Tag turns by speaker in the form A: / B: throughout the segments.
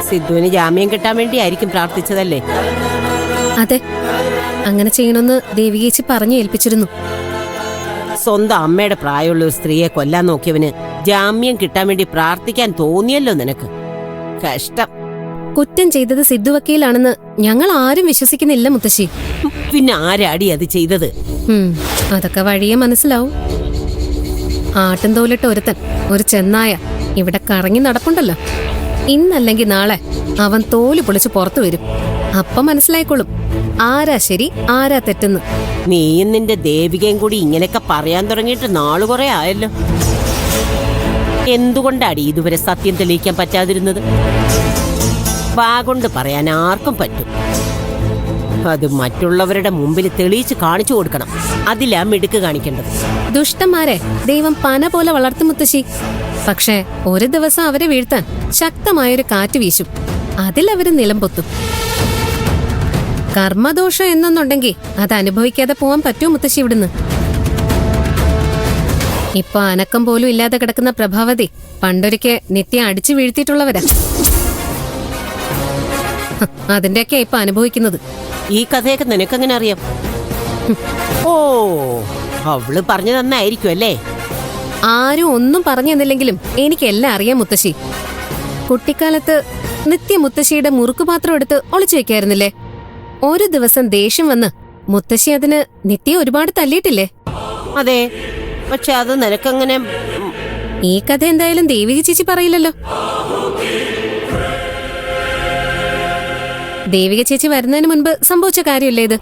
A: സിദ്ധുവിന് ജാമ്യം കിട്ടാൻ വേണ്ടിയായിരിക്കും പ്രാർത്ഥിച്ചതല്ലേ?
B: അതെ, അങ്ങനെ ചെയ്യണമെന്ന് ദേവികേച്ചി പറഞ്ഞു ഏൽപ്പിച്ചിരുന്നു.
A: സ്വന്തം അമ്മയുടെ പ്രായമുള്ള ഒരു സ്ത്രീയെ കൊല്ലാൻ നോക്കിയവന് ജാമ്യം കിട്ടാൻ വേണ്ടി പ്രാർത്ഥിക്കാൻ തോന്നിയല്ലോ നിനക്ക്. കഷ്ടം.
B: കുറ്റം ചെയ്തത് സിദ്ധു വക്കീലാണെന്ന് ഞങ്ങൾ ആരും വിശ്വസിക്കുന്നില്ല മുത്തശ്ശി.
A: പിന്നെ ആരാടി അത് ചെയ്തത്?
B: അതൊക്കെ വഴിയെ മനസ്സിലാവും. ആട്ടും തോലിട്ട ഒരുത്തൻ, ഒരു ചെന്നായ ഇവിടെ കറങ്ങി നടപ്പുണ്ടല്ലോ. ഇന്നല്ലെങ്കിൽ നാളെ അവൻ തോല് പൊളിച്ച് പുറത്തു വരും. അപ്പം മനസ്സിലായിക്കോളും ആരാ ശരി ആരാ തെറ്റെന്ന്.
A: നീയും നിന്റെ ദേവികയും കൂടി ഇങ്ങനെയൊക്കെ പറയാൻ തുടങ്ങിയിട്ട് നാളു കുറെ ആയല്ലോ. എന്തുകൊണ്ടാടി ഇതുവരെ സത്യം തെളിയിക്കാൻ പറ്റാതിരുന്നത്? വാഗൊണ്ട് പറയാൻ ആർക്കും പറ്റും. അത് മറ്റുള്ളവരുടെ മുമ്പിൽ തെളിയിച്ച് കാണിച്ചു കൊടുക്കണം. അതിലാ മിടുക്ക് കാണിക്കേണ്ടത്.
B: ദുഷ്ടന്മാരെ ദൈവം പന പോലെ വളർത്തും മുത്തശ്ശി. പക്ഷേ ഒരു ദിവസം അവരെ വീഴ്ത്താൻ ശക്തമായൊരു കാറ്റ് വീശും. അതിലവര് നിലംപൊത്തും. കർമ്മദോഷം എന്നൊന്നുണ്ടെങ്കിൽ അത് അനുഭവിക്കാതെ പോവാൻ പറ്റുമോ മുത്തശ്ശി ഇവിടുന്ന്? ഇപ്പൊ അനക്കം പോലും ഇല്ലാതെ കിടക്കുന്ന പ്രഭാവതി പണ്ടൊരിക്കെ നിത്യം അടിച്ചു വീഴ്ത്തിയിട്ടുള്ളവരാ. അതിന്റെയൊക്കെ ഇപ്പൊ അനുഭവിക്കുന്നത്.
A: ഈ കഥയൊക്കെ നിനക്കെങ്ങനെ അറിയാം? ഓ, അവള് പറഞ്ഞു തന്നായിരിക്കും അല്ലേ?
B: ആരും ഒന്നും പറഞ്ഞു തന്നില്ലെങ്കിലും എനിക്കെല്ലാം അറിയാം മുത്തശ്ശി. കുട്ടിക്കാലത്ത് നിത്യ മുത്തശ്ശിയുടെ മുറുക്കുപാത്രം എടുത്ത് ഒളിച്ചു വെക്കായിരുന്നില്ലേ? ഒരു ദിവസം ദേഷ്യം വന്ന് മുത്തശ്ശി അതിന് നിത്യ ഒരുപാട് തല്ലിയിട്ടില്ലേ?
A: അതെ, പക്ഷെ അത് നിനക്കങ്ങനെ.
B: ഈ കഥ എന്തായാലും ദേവിക ചേച്ചി പറയില്ലല്ലോ. ദേവിക ചേച്ചി വരുന്നതിന് മുൻപ് സംഭവിച്ച കാര്യമല്ലേ ഇത്?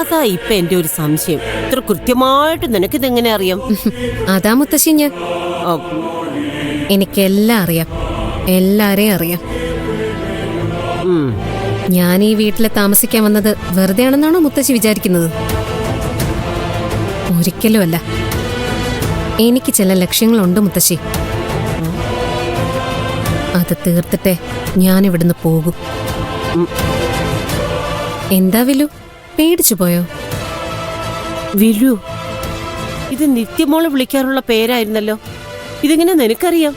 A: അതാ ഇപ്പൊ എന്റെ ഒരു സംശയം. ഇത്ര കൃത്യമായിട്ട് നിനക്കിതെങ്ങനെ അറിയാം?
B: അതാ മുത്തശ്ശി എനിക്കെല്ലാം അറിയാം, എല്ലാരെയും അറിയാം. ഞാൻ ഈ വീട്ടിൽ താമസിക്കാൻ വന്നത് വെറുതെ ആണെന്നാണോ മുത്തശ്ശി വിചാരിക്കുന്നത്? ഒരിക്കലുമല്ല. എനിക്ക് ചില ലക്ഷ്യങ്ങളുണ്ട് മുത്തശ്ശി. അത് തീർത്തിട്ടേ ഞാനിവിടുന്ന് പോകും. എന്താ വിലു, പേടിച്ചു പോയോ?
A: വിലു, ഇത് നിത്യമോള് വിളിക്കാറുള്ള പേരായിരുന്നല്ലോ. ഇതെങ്ങനെ നിനക്കറിയാം?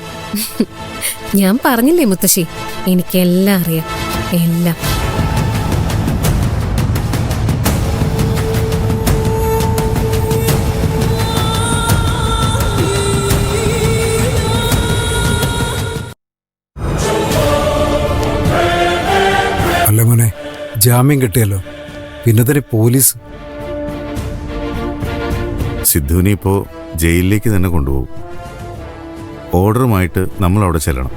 B: ഞാൻ പറഞ്ഞില്ലേ മുത്തശ്ശി, എനിക്കെല്ലാം അറിയാം, എല്ലാം.
C: അല്ല മോനെ, ജാമ്യം കിട്ടിയല്ലോ, പിന്നെ തന്നെ പോലീസ്.
D: സിദ്ധുവിനെ ഇപ്പോ ജയിലിലേക്ക് തന്നെ കൊണ്ടുപോകും. ഓർഡറുമായിട്ട് നമ്മൾ അവിടെ ചെല്ലണം.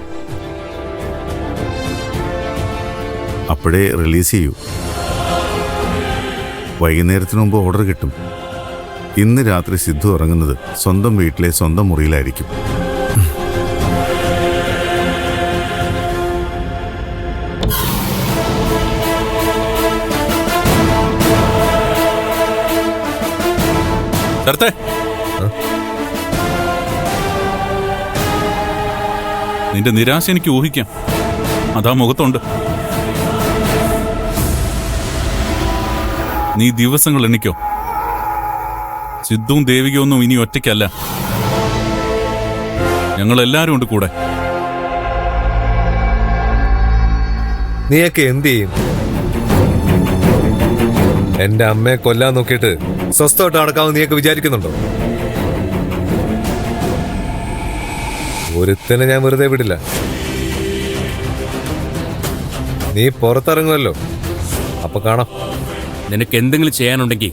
D: അപ്പോഴേ റിലീസ് ചെയ്യൂ. വൈകുന്നേരത്തിന് മുമ്പ് ഓർഡർ കിട്ടും. ഇന്ന് രാത്രി സിദ്ധു ഇറങ്ങുന്നത് സ്വന്തം വീട്ടിലെ സ്വന്തം മുറിയിലായിരിക്കും.
E: നിന്റെ നിരാശ എനിക്ക് ഊഹിക്കാം. അതാ മുഖത്തുണ്ട്. നീ ദിവസങ്ങൾ എണ്ണിക്കോ. സിദ്ധുവും ദേവികയൊന്നും ഇനി ഒറ്റയ്ക്കല്ല. ഞങ്ങളെല്ലാരും ഉണ്ട് കൂടെ.
F: നീയൊക്കെ എന്ത് ചെയ്യും? എന്റെ അമ്മയെ കൊല്ലാൻ നോക്കിയിട്ട് സ്വസ്ഥമായിട്ട് നടക്കാമെന്ന് നീയൊക്കെ വിചാരിക്കുന്നുണ്ടോ? ഒരുത്തനെ ഞാൻ വെറുതെ വിടില്ല. നീ പുറത്തിറങ്ങുമല്ലോ, അപ്പൊ കാണാം.
G: നിനക്ക് എന്തെങ്കിലും ചെയ്യാനുണ്ടെങ്കിൽ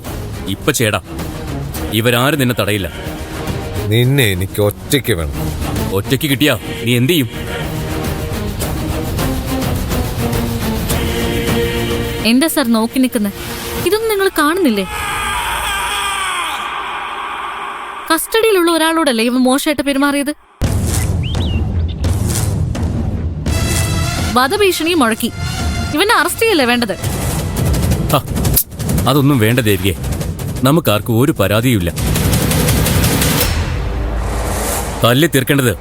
G: ഇപ്പൊ ചെയ്യടാ. ഇവരാരും നിന്നെ തടയില്ല.
F: നിന്നെ എനിക്ക് ഒറ്റയ്ക്ക് വേണം.
G: ഒറ്റയ്ക്ക് കിട്ടിയാ നീ എന്ത് ചെയ്യും?
H: എന്താ സാർ നോക്കി നിൽക്കുന്നത്? ഇതൊന്നും നിങ്ങൾ കാണുന്നില്ലേ? കസ്റ്റഡിയിലുള്ള ഒരാളോടല്ലേ ഇവൻ മോശമായിട്ട് പെരുമാറിയത്? വധഭീഷണിയും മുഴക്കി. ഇവനെ അറസ്റ്റ് ചെയ്യല്ലേ വേണ്ടത്?
G: ഹ, അതൊന്നും വേണ്ട ദേവികെ. നമുക്കാർക്കും ഒരു പരാതിയുമില്ല. തല്ലി തീർക്കേണ്ടത്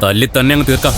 G: തല്ലി തന്നെ അങ്ങ് തീർക്കാം.